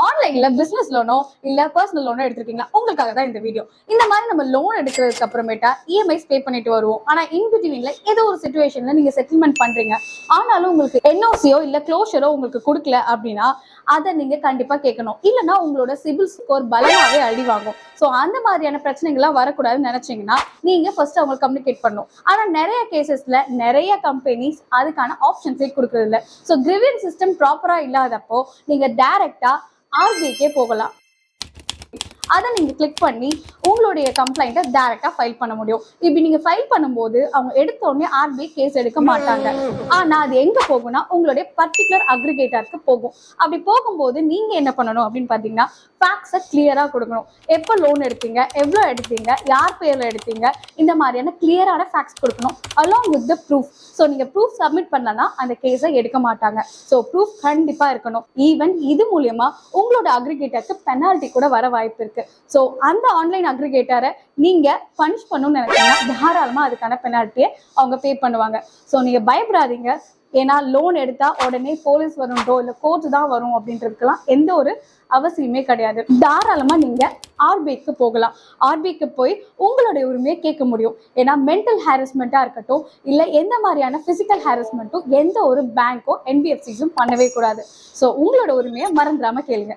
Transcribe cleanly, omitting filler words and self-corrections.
ஆன்லைன்ல பிசினஸ் லோனோ இல்ல பர்சனல் லோனோ எடுத்திருக்கீங்களா? உங்களுக்காக தான் இந்த வீடியோ. இந்த மாதிரி நம்ம லோன் எடுக்கிறதுக்கு அப்புறமேட்டா இஎம்ஐஸ் பே பண்ணிட்டு வருவோம். ஆனா இன்பிட்வீன்ல ஏதோ ஒரு சிச்சுவேஷன்ல நீங்க செட்டில்மெண்ட் பண்றீங்க. ஆனாலும் உங்களுக்கு என்ஓசியோ இல்ல க்ளோஷரோ உங்களுக்கு கொடுக்கல அப்படின்னா அதை நீங்க கண்டிப்பா கேட்கணும். இல்லைன்னா உங்களோட சிபில் ஸ்கோர் பலமாவே அழிவாகும். ஸோ அந்த மாதிரியான பிரச்சனைகள்லாம் வரக்கூடாதுன்னு நினைச்சீங்கன்னா நீங்க ஃபர்ஸ்ட் அவங்க கம்யூனிகேட் பண்ணணும். ஆனா நிறைய கேசஸ்ல நிறைய கம்பெனிஸ் அதுக்கான ஆப்ஷன்ஸே கொடுக்கறது இல்லை. ஸோ கிரிவியன் சிஸ்டம் ப்ராப்பரா இல்லாதப்போ நீங்க டைரக்டா ஆர்பிஐக்கே போகலாம். அதை நீங்க கிளிக் பண்ணி உங்களுடைய கம்ப்ளைண்ட்டை டைரக்டா ஃபைல் பண்ண முடியும். இப்படி நீங்க ஃபைல் பண்ணும்போது அவங்க எடுத்த உடனே ஆர்பிஐ கேஸ் எடுக்க மாட்டாங்க. ஆனா அது எங்க போகும்னா உங்களுடைய பர்டிகுலர் அக்ரிகேட்டருக்கு போகும். அப்படி போகும்போது நீங்க என்ன பண்ணணும் அப்படின்னு பாத்தீங்கன்னா ஃபேக்ட்ஸை கிளியரா கொடுக்கணும். எப்போ லோன் எடுத்தீங்க, எவ்வளோ எடுத்தீங்க, யார் பேர்ல எடுத்தீங்க, இந்த மாதிரியான கிளியரான ஃபேக்ட்ஸ் கொடுக்கணும் along with the proof. So நீங்க ப்ரூஃப் சப்மிட் பண்ணலன்னா அந்த கேஸை எடுக்க மாட்டாங்க. ஸோ ப்ரூஃப் கண்டிப்பா இருக்கணும். ஈவன் இது மூலியமா உங்களோட அக்ரிகேட்டருக்கு பெனால்ட்டி கூட வர வாய்ப்பு இருக்கு. ஸோ அந்த ஆன்லைன் அக்ரிகேட்டரை நீங்க பனிஷ் பண்ணணும்னு நினைச்சீங்கன்னா தாராளமா அதுக்கான பெனால்ட்டியை அவங்க பே பண்ணுவாங்க. ஸோ நீங்க பயப்படாதீங்க. ஏன்னா லோன் எடுத்தா உடனே போலீஸ் வரும்ன்றோ இல்ல கோர்ட் தான் வரும் அப்படின்றதுக்கெல்லாம் எந்த ஒரு அவசியமே கிடையாது. தாராளமா நீங்க ஆர்பிஐக்கு போகலாம். ஆர்பிஐக்கு போய் உங்களுடைய உரிமையை கேட்க முடியும். ஏன்னா மென்டல் ஹாரஸ்மெண்ட்டா இருக்கட்டும் இல்ல எந்த மாதிரியான பிசிக்கல் ஹாரஸ்மெண்ட்டும் எந்த ஒரு பேங்கோ என்பிஎஃப்சிஸும் பண்ணவே கூடாது. ஸோ உங்களோட உரிமையை மறந்துடாம கேளுங்க.